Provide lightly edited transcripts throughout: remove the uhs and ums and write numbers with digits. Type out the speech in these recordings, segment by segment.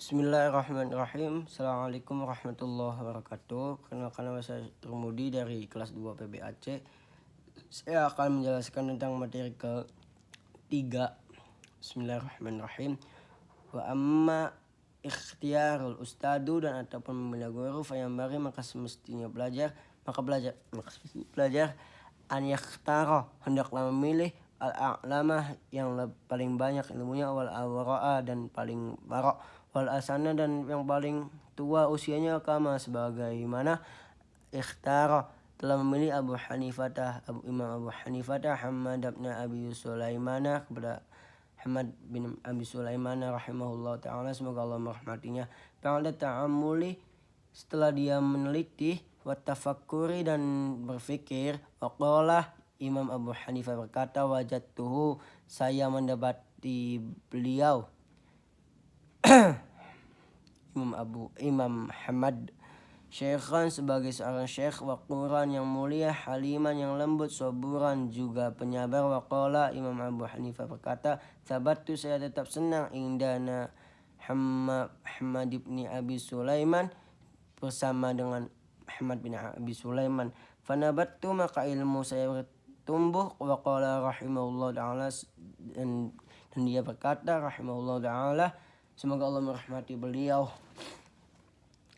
Bismillahirrahmanirrahim. Assalamualaikum warahmatullahi wabarakatuh. Kenalkan nama saya Termudi dari kelas 2 PBAC. Saya akan menjelaskan tentang materi ketiga. Bismillahirrahmanirrahim. Wa amma ikhtiarul ustadu dan ataupun memilih guru fayambari maka semestinya belajar an yakhtara hendaklah memilih al-a'lamah yang paling banyak ilmunya wal awra'a dan paling barok wal asana dan yang paling tua usianya kama sebagaimana ikhtara telah memilih Imam Abu Hanifah Hamad bin Abi Sulaimana kepada Hamad bin Abi Sulaimana rahimahullah ta'ala, semoga Allah merahmatinya. Ba'da ta'amuli setelah dia meneliti wa tafakkuri dan berfikir, waqala Imam Abu Hanifah berkata, wajadtuhu saya mendapati beliau Imam Hamad syekhan sebagai seorang syekh, waquran yang mulia, haliman yang lembut, saburan juga penyabar. Waqala Imam Abu Hanifah berkata, sabattu saya tetap senang indana Hamad bin Abi Sulaiman bersama dengan Hamad bin Abi Sulaiman. Fanabattu maka ilmu saya bertumbuh. Waqala rahimahullah ta'ala dan dia berkata rahimahullah ta'ala, semoga Allah merahmati beliau.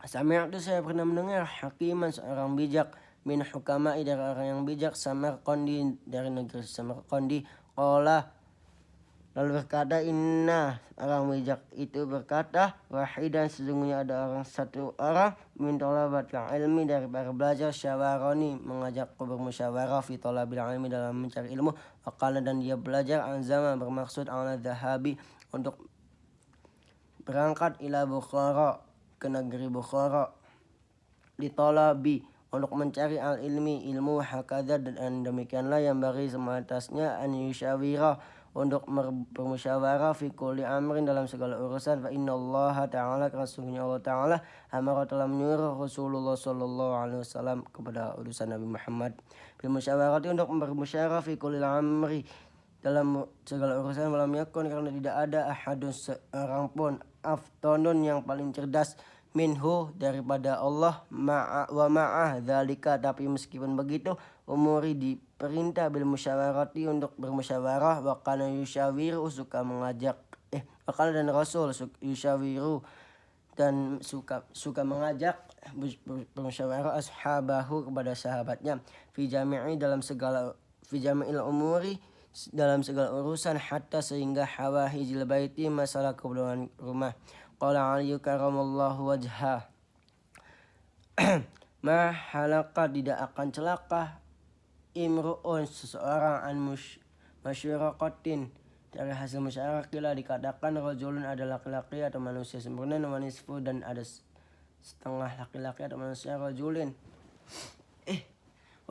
Sami'tu saya pernah mendengar hakiman seorang bijak min hukama'i dari orang yang bijak Samarqandi dari negeri Samarqandi. Qala lalu berkata, inna orang bijak itu berkata, wahidan sesungguhnya ada orang satu orang min talabatil ilmi dari para belajar syawaroni mengajakku bermusyawarah fi talabil ilmi dalam mencari ilmu. Waqala dan dia belajar azama bermaksud ala dhahabi untuk berangkat ila Bukhara ke negeri Bukhara ditolabi untuk mencari al-ilmi ilmu hakadha dan demikianlah yang bagi sematasnya an yusyawira untuk bermusyawarah fi kulli amrin dalam segala urusan. Fa innallaha ta'ala sesungguhnya Allah ta'ala amara telah menyuruh Rasulullah sallallahu alaihi wasallam kepada utusan Nabi Muhammad bil musyawarati untuk bermusyawarah fi kulli amri dalam segala urusan. Walam yakun karena tidak ada ahadun seorang pun aftonun yang paling cerdas minhu daripada Allah ma'ah dzalika tapi meskipun begitu umuri diperintah bil musyawarati untuk bermusyawarah. Wa kana yusyawiru suka mengajak dan Rasul yusyawiru dan suka mengajak bermusyawarah ashabahu kepada sahabatnya fi jami'il umuri dalam segala urusan hatta sehingga hawahijil baiti masalah keperluan rumah. Qala Ali karamallahu wajhah ma halaka tidak akan celaka imru'un seseorang an masyuraqatin dari hasil musyawarah. Kila dikatakan rajulun adalah laki-laki atau manusia sempurna wa nisfu dan ada setengah laki-laki atau manusia rajulin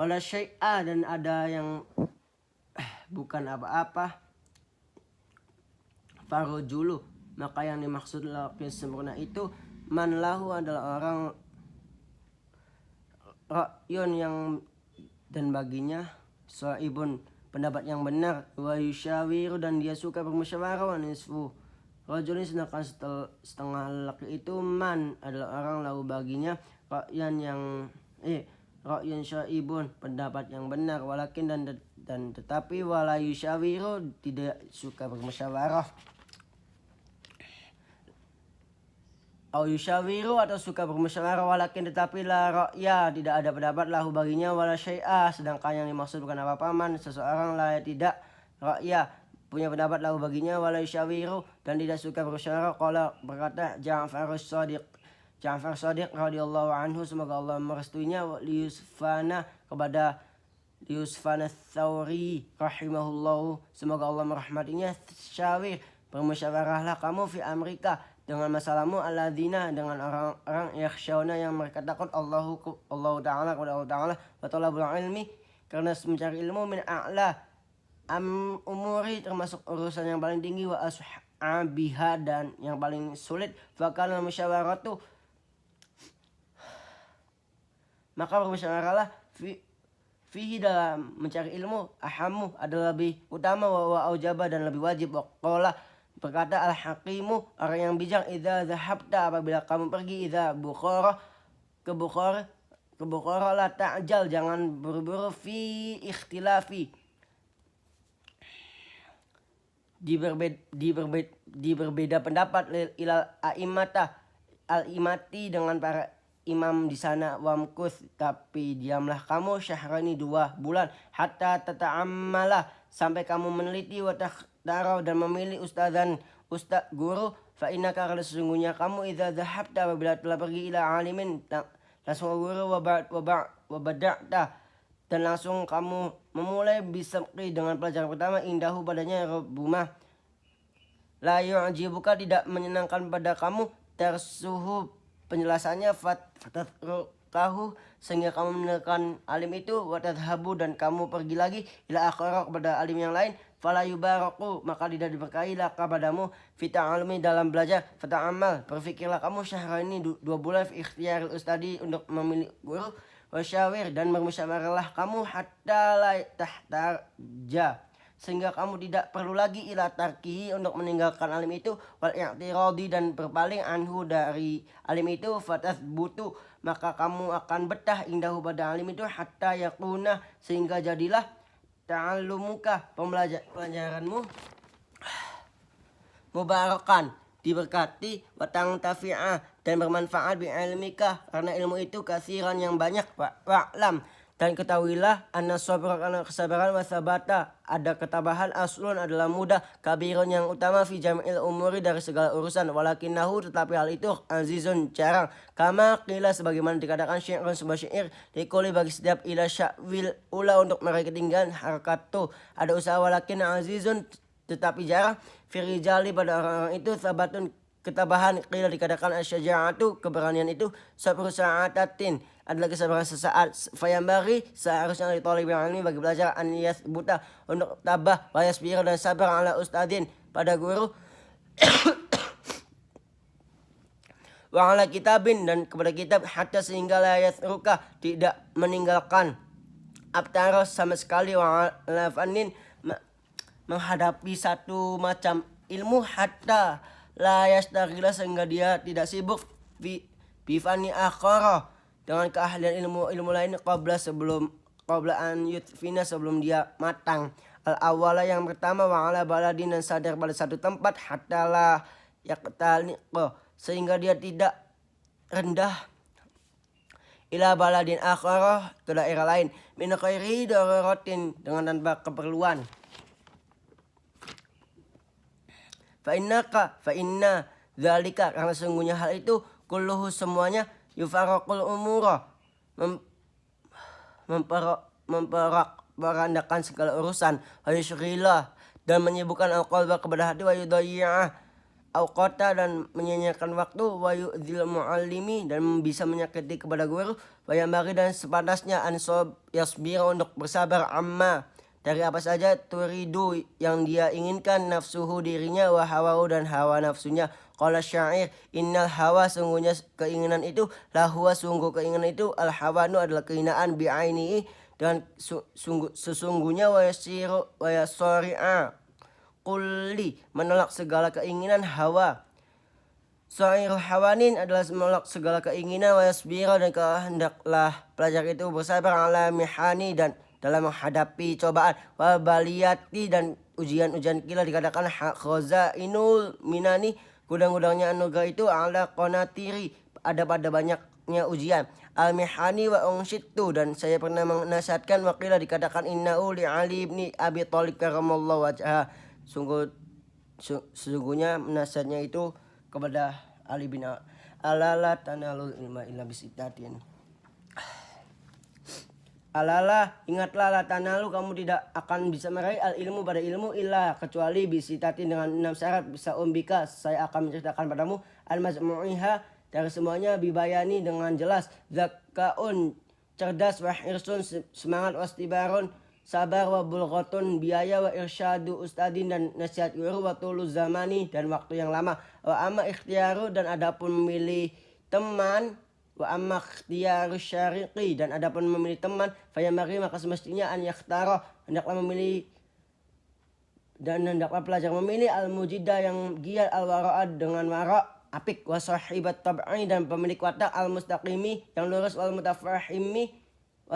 wala syai'a dan ada yang bukan apa-apa. Farujulu maka yang dimaksud laki sempurna itu man lahu adalah orang ra'yun yang dan baginya sahibun pendapat yang benar wa yusyawiru dan dia suka bermusyawarah wa nisfu rajulin sedangkan setengah laki itu man adalah orang lahu baginya ra'yun syaibun pendapat yang benar walakin dan tetapi wala yusyawiru tidak suka bermusyawarah au yusyawiru atau suka bermusyawarah walakin tetapi la ra'ya tidak ada pendapat lahu baginya wala syai'a sedangkan yang dimaksud bukan apa-apa man seseorang la tidak ra'ya punya pendapat lahu baginya wala yusyawiru dan tidak suka bermusyawarah. Qala berkata Ja'far Shadiq radhiyallahu anhu semoga Allah merestuinya kepada Yusfana Thawri rahimahullahu semoga Allah merahmatinya, syawir bermusyawarahlah kamu fi Amerika dengan masalahmu alladzina dengan orang-orang yakhshawna yang mereka takut Allah ta'ala kepada Allah ta'ala wa talabul ilmi karena mencari ilmu min a'la umuri termasuk urusan yang paling tinggi wa ashabiha dan yang paling sulit. Fakal musyawaratu maka bermusyawarahlah fihi dalam mencari ilmu ahamu adalah lebih utama wa aujaba dan lebih wajib. Waqala Berkata al-hakimu, orang yang bijak, idza zahabta, apabila kamu pergi, idza Bukhara, ke Bukhara la ta'jal, jangan buru-buru, fi ikhtilafi, di berbeda pendapat, ilal a'imata, al-imati, dengan para imam di sana, wamkus, tapi diamlah kamu, syahrani, 2 bulan, hatta tata'ammala, sampai kamu meneliti, wa takhtarau, dan memilih, ustaz guru, fa innaka, karena sesungguhnya kamu, idza dhahabta, apabila telah pergi, ila alimin, langsung guru, wa bada'ta, dan langsung kamu memulai bisabqi, dengan pelajaran pertama, indahu, padanya, rubumah la yu'jibuka, tidak menyenangkan pada kamu, tersuhu, penjelasannya, fatatrukahu, sehingga kamu meninggalkan alim itu, watadhabu, dan kamu pergi lagi, ila akhara, kepada alim yang lain, fala yubaraku, maka tidak diberkahi laka padamu, fita'alumi, dalam belajar, fata'amal, berfikirlah kamu, syahrani, 2 bulan, fi ikhtiyaril ustadi, untuk memilih guru, wasyawir, dan bermusyawarahlah kamu, hatta la tahtarja, sehingga kamu tidak perlu lagi, ila tarkihi, untuk meninggalkan alim itu, wal i'tiradi, dan berpaling, anhu, dari alim itu, fatathbutu, maka kamu akan betah, indahu, pada alim itu, hatta yakuna, sehingga jadilah, ta'allumuka, pelajaranmu, mubarakan, diberkati, watang tafi'ah, dan bermanfaat, bi'ilmika, karena ilmu itu, kasiran, yang banyak, wa'lam, dan ketahuilah, anna sabra, karena kesabaran, wasabata, ada ketabahan, aslun, adalah mudah, kabirun, yang utama, fi jam'il umuri, dari segala urusan, walakinahu, tetapi hal itu, azizun, jarang, kama qila, sebagaimana dikatakan, syi'run, sebuah syair, likuli, bagi setiap, ila sya'wil ula, untuk meraih ketinggian, harakatu, ada usaha, walakin azizun, tetapi jarang, firijali, pada orang-orang itu, sabatun, ketabahan, qila, dikatakan, asyaja'atu, keberanian itu, sabru sa'atatin, adalah kesabaran sesaat, fayambari, seharusnya dari thalibul ilmi, bagi belajar, an yathbuta, untuk tabah, wa yasbira, dan sabar, ala ustadin, pada guru, wa ala kitabin, dan kepada kitab, hatta, sehingga la yathruka, tidak meninggalkan, abtaros, sama sekali, wa ala fannin, menghadapi satu macam ilmu, hatta la yastagila, sehingga dia tidak sibuk, bifani akhara, dengan keahlian ilmu lain, qabla an yutfina, sebelum dia matang, al awala, yang pertama, wa ala baladin, dan sadar pada satu tempat, hatta la yaqtaliqo, sehingga dia tidak rendah, ila baladin akhara, ke daerah lain, min khairi daruratin, dengan tanpa keperluan. Fa inna dzalika, karena sesungguhnya hal itu, kulluhu, semuanya, yufaraqul umura, memperandakan segala urusan, wa yushghila, dan menyibukkan al-qalba, kepada hati, wa yudayyi'a awqata, dan menyanyiakan waktu, wa yu'dzil muallimi, dan bisa menyakiti kepada guru, wa yambaghi, dan sepantasnya, ansob yasbira, untuk bersabar, amma, dari apa saja, turidu, yang dia inginkan, nafsuhu, dirinya, wa hawahu, dan hawa nafsunya. Qala syair, innal hawa, sungguhnya keinginan itu, lahuwa, sungguh keinginan itu, al hawanu, adalah kehinaan, bi'ainihi, dengan sesungguhnya, wa yasari'a kulli, menolak segala keinginan, hawa. Sa'irul hawanin, adalah menolak segala keinginan, wa yasbira, dan kehendaklah pelajar itu bersabar, ala mihani, dan dalam menghadapi cobaan, wa baliyati, dan ujian-ujian, kila, dikatakan, khazainul minani, gudang-gudangnya anugerah itu, ala qanatiri, ada pada banyaknya ujian, al mihani, wa unsyitu, dan saya pernah menasihatkan, wa qila, dikatakan, innahu li Ali ibn Abi Thalib karamallahu wajhah, sesungguhnya nasihatnya itu kepada Ali bin Alala, tanalul ilma illa bisitatin. Alala, ingatlah, la tanalu, kamu tidak akan bisa meraih al ilmu, pada ilmu, illa, kecuali bisitatin, dengan 6 syarat, bisa umbika, saya akan menceritakan padamu, al mazmu'iha, dari semuanya, bibayani, dengan jelas, zakaun, cerdas, wa hirsun, semangat, wastibarun, sabar, wa bulghatun, biaya, wa irsyadu ustadin, dan nasihat guru, wa tuluz zamani, dan waktu yang lama, wa amma ikhtiaru, dan adapun memilih teman, wa amma ikhtiyarus syariqi, dan adapun memilih teman, fayambaghi, maka semestinya, an yakhtara, hendaklah memilih Dan hendaklah pelajar memilih al-mujiddah yang giat, al-wara'ad dengan wara' apik, wa sahibat tab'i dan pemilik watak, al-mustaqimi yang lurus, wal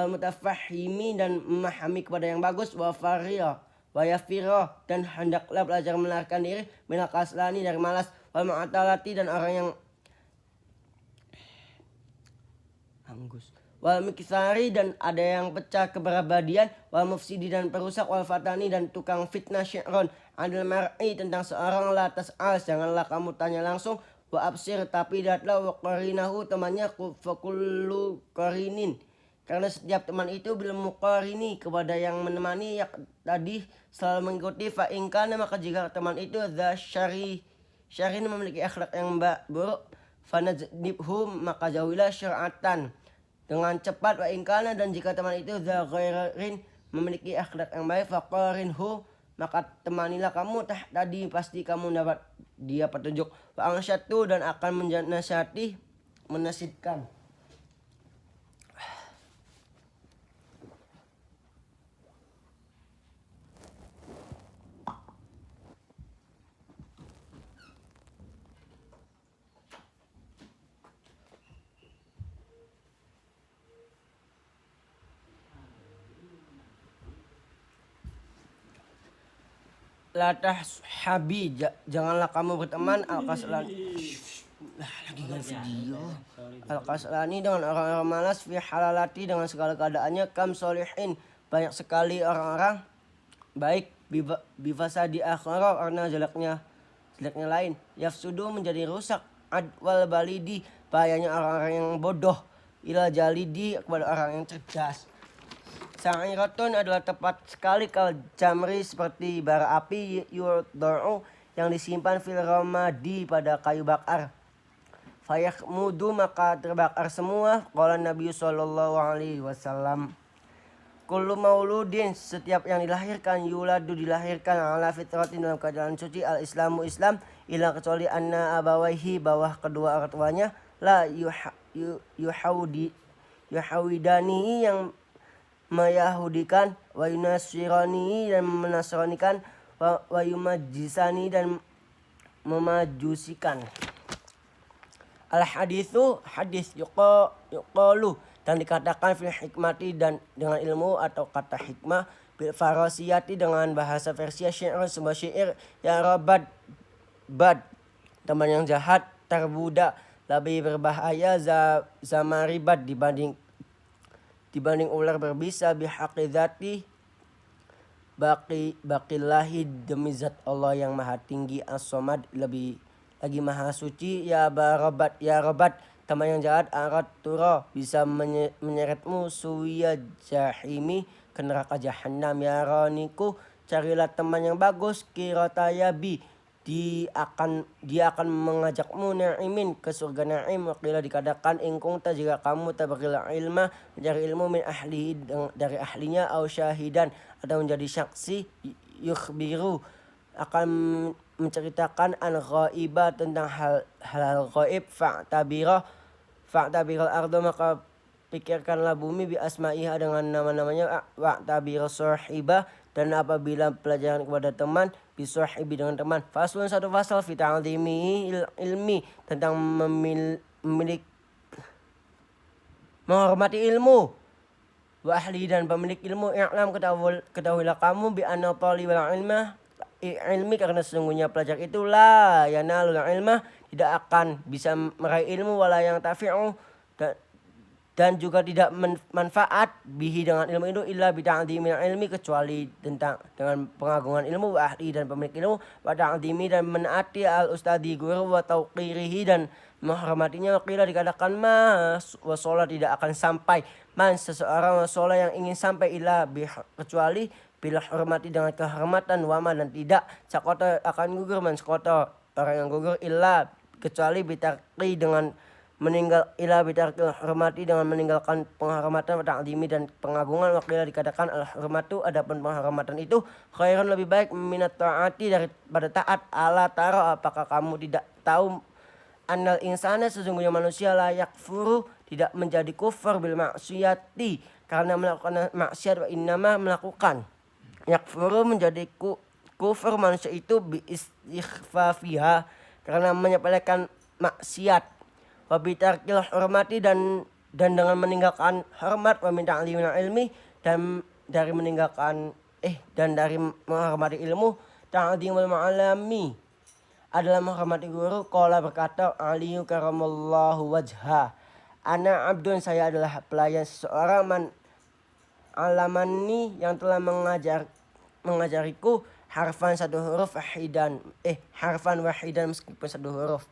mutafahimi dan memahami kepada yang bagus, wa fariya wa yafira dan hendaklah pelajar melarikan diri, minal kaslani dari malas, wal mu'atalati dan orang yang anggus, wal mikisari dan ada yang pecah kepribadian, wal mufsidi dan perusak, wal fatani dan tukang fitnah, syi'ron adil mar'i tentang seorang, la tas'al janganlah kamu tanya langsung, wa absir tapi lihatlah, wa qarinahu temannya, fakullu qarinin karena setiap teman itu bil muqarini kepada yang menemani, yang tadi selalu mengikuti, fa in kana maka jika teman itu dza syarin memiliki akhlak yang buruk, fanajnibhu maka jauhilah syar'atan dengan cepat, wa in kana dan jika teman itu dza ghairin memiliki akhlak yang baik, faqarinhu maka temanilah kamu, tadi pasti kamu dapat dia petunjuk, wa ansyatu dan akan menasihkan. Latah habi janganlah kamu berteman al-kaslani al-kaslani dengan orang-orang malas, fi halalati dengan segala keadaannya, kam solihin banyak sekali orang-orang baik, bifasadi akhara karena jeleknya lain, yafsudu menjadi rusak, adwal balidi bahayanya orang-orang yang bodoh, ila jalidi kepada orang yang cerdas. Sa'iratun adalah tepat sekali kal jamri seperti bara api, yudha'u yang disimpan fil ramadi pada kayu bakar, fayahmudu maka terbakar semua. Qala Nabi sallallahu alaihi wasallam, kullu mauludin setiap yang dilahirkan, yuladu dilahirkan, ala fitratin dalam keadaan suci, al-islamu Islam, ila kecuali anna abawaihi bawah kedua orang tuanya, la yuhawidani yang meyahudikan, wa yunasirani dan menasranikan, wa yumajisani dan memajusikan. Al hadithu hadis yuqalu dan dikatakan fil hikmati dan dengan ilmu atau kata hikmah, bil farasiyati dengan bahasa Persia, syair sebuah syair, ya rabad bad teman yang jahat, terbudak lebih berbahaya, zamaribad dibanding ular berbisa, bihaqizati baqillahi demi zat Allah yang maha tinggi, as-somad lebih lagi maha suci, ya robat teman yang jahat, arat turo bisa menyeretmu, suwiya jahimi ke neraka jahannam, ya roniku carilah teman yang bagus, kirotayabi dia akan mengajakmu, na'imin ke surga na'im, waqila dikatakan ingkungta jika kamu tabakila ilma mencari ilmu, min ahlihi dari ahlinya, au syahidan atau menjadi saksi, yukhbiru akan menceritakan an ghaiba tentang hal ghaib, fa'tabirah ardo maka pikirkanlah bumi, bi asma'iha dengan nama-namanya, wa'tabirah sahibah dan apabila pelajaran kepada teman, bisahibi dengan teman. Faslun satu fasal fi ta'zimi ilmi tentang menghormati ilmu, wa ahli dan pemilik ilmu, i'lam ketahuilah kamu, bi anna talibal ilmi karena sesungguhnya pelajar itu la yanalul ilma tidak akan bisa meraih ilmu, wala yang tafi'u dan juga tidak manfaat bihi dengan ilmu itu, illa bita'zimil ilmi kecuali dengan pengagungan ilmu, wa ahli dan pemilik ilmu, wa ta'zimi dan menaati al ustadi guru, wa tauqirihi dan menghormatinya. Waqila dikatakan wasola tidak akan sampai, man seseorang wasola yang ingin sampai, illa kecuali bila hormati dengan kehormatan, wama dan tidak sakota akan gugur, man sakota orang yang gugur, illa kecuali bitarqi dengan meninggal, ila bitarqil hormati dengan meninggalkan penghormatan, ta'zimi dan pengagungan. Waqila dikatakan al hormatu adapun penghormatan itu, khairun lebih baik, minat ta'ati daripada taat. Ala taro apakah kamu tidak tahu, annal insana sesungguhnya manusia, layak furu tidak menjadi kufur, bil maksiyati karena melakukan maksiat, wa innama melakukan yakfuru menjadi kufur manusia itu biistighfafiha, karena menyepelekan maksiat, wa bitarkil hormati dan dengan meninggalkan hormat, wa min ta'limil ilmi dan dari meninggalkan dan dari menghormati ilmu, ta'zimul ma'alami adalah menghormati guru. Qala berkata Aliyu karamallahu wajha, ana abdun, saya adalah pelayan seseorang, man alamani yang telah mengajariku harfan satu huruf wahidan harfan wahidan meskipun satu huruf.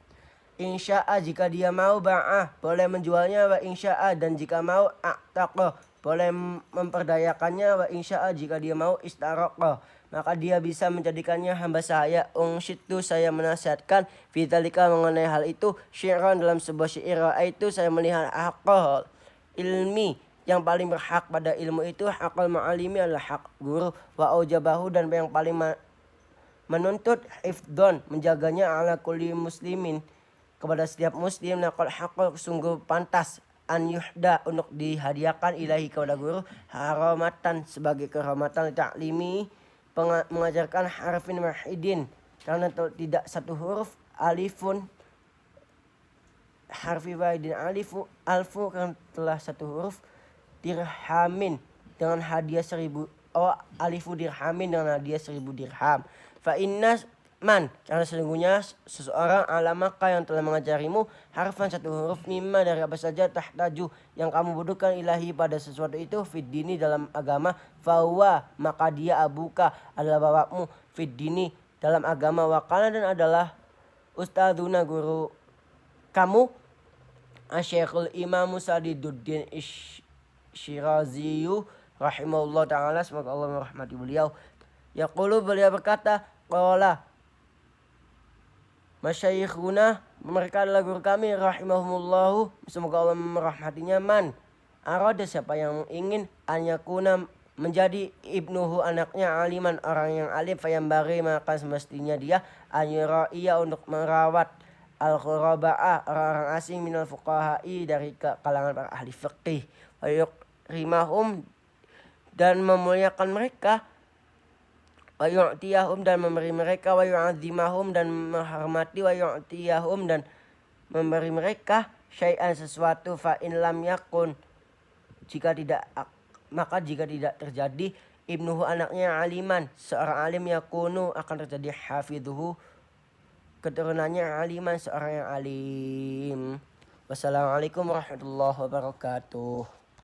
Insya'a jika dia mau ba'ah boleh menjualnya, wa insya'a dan jika mau a'taqa boleh memperdayakannya, wa insya'a jika dia mau istaraqa maka dia bisa menjadikannya hamba saya. Ungsyitu saya menasihatkan fidzalika mengenai hal itu syi'ran dalam sebuah syair, itu saya melihat haqqal ilmi yang paling berhak pada ilmu itu haqqal ma'alimi adalah hak guru, wa aujabahu dan yang paling menuntut hifdon menjaganya ala kulli muslimin kepada setiap muslim, naqal haqqal sungguh pantas an yuhda untuk dihadiahkan ilahi kepada guru haramatan sebagai kehormatan ta'limi mengajarkan harfin wahidin karena tidak satu huruf, alifun harfi wahidin alfu kan telah satu huruf, dirhamin dengan hadiah 1000 alifu dirhamin dengan hadiah 1000 dirham. Fa inna man karena sesungguhnya seseorang alamaka yang telah mengajarimu harfan satu huruf mimma dari apa saja tahtaju yang kamu butuhkan ilahi pada sesuatu itu fid dini dalam agama, fahuwa maka dia abuka adalah bapakmu fid dini dalam agama, wakana dan adalah ustadzuna guru kamu Asy-Syekhul Imam Sadiduddin Syiraziyu rahimahullah ta'ala, semoga Allah merahmati beliau. Yaqulu beliau berkata, qala masyayikhuna mereka adalah guru kami rahimahumullahu semoga Allah merahmatinya, man arada siapa yang ingin anyakuna menjadi ibnuhu anaknya aliman orang yang alim, fayambari maka semestinya dia anyuraiya untuk merawat al-khuraba'ah orang-orang asing minal fuqaha'i dari kalangan para ahli fiqih, wa yukrimahum dan memuliakan mereka, wa yu'tiyahum dan memberi mereka, wa yu'azimahum dan menghormati, wa yu'tiyahum dan memberi mereka syai'an sesuatu, fa in lam yakun jika tidak terjadi ibnuhu anaknya aliman seorang alim, yakunu akan terjadi hafidhuhu keturunannya aliman seorang yang alim. Wassalamualaikum warahmatullahi wabarakatuh.